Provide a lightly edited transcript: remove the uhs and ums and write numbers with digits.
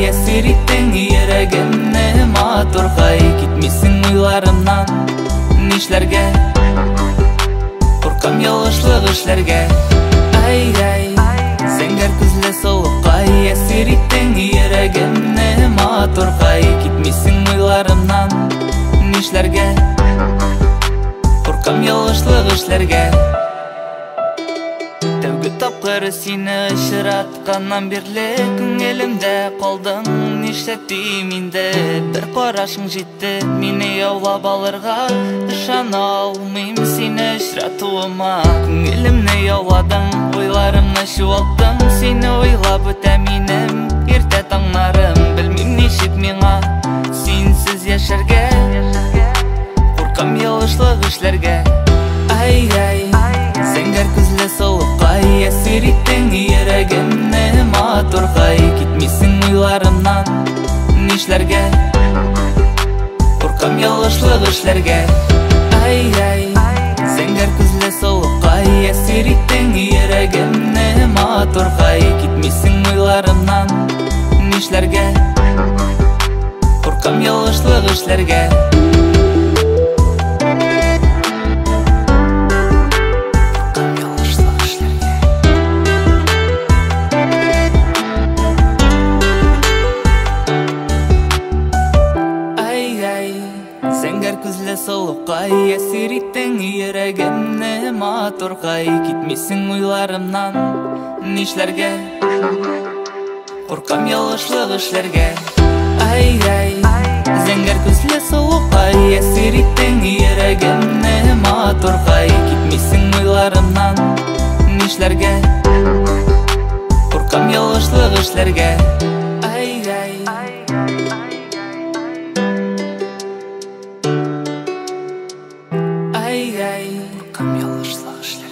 esir iттің йөрәгемне матургай, китмисең уйларымнан. Нишләргә? Куркам ялгышлык эшләргә. Ай-ай, зәңгәр күзле солыкай, esir иттің йөрәгемне матургай, китмисең уйларымнан. Нишләргә? Куркам ялгышлык эшләргә. Тәүге тапкыр сине очратканнан бирле күңелемдә калдың. Нишләтим инде? Бер карашың җитте мине яулап алырга. Ышана алмыйм сине очратуыма. Күңелемне яуладың, уйларымны чуалттың. Сине уйлап үтә минем иртә таңнарым. Белмим ничек миңа синсез яшәргә. Куркам ялгышлык эшләргә. Ай-ай, зәңгәр күзле солыкай, esir иттің йөрәгемне матургай, китмисең уйларымнан. Нишләргә? Куркам ялгышлык эшләргә. Ай-ай, зәңгәр күзле солыкай, esir иттің йөрәгемне матургай, китмисең уйларымнан. Нишләргә? Куркам ялгышлык эшләргә. Зәңгәр күзле солыкай, esir иттің йөрәгемне матургай, китмисең уйларымнан. Нишләргә? Куркам ялгышлык эшләргә. Ай-ай, зәңгәр күзле солыкай, esir иттің йөрәгемне матургай, китмисең уйларымнан. Нишләргә? Куркам ялгышлык эшләргә. Ай-ай, ай-ай, куркам ялгышлык эшләргә.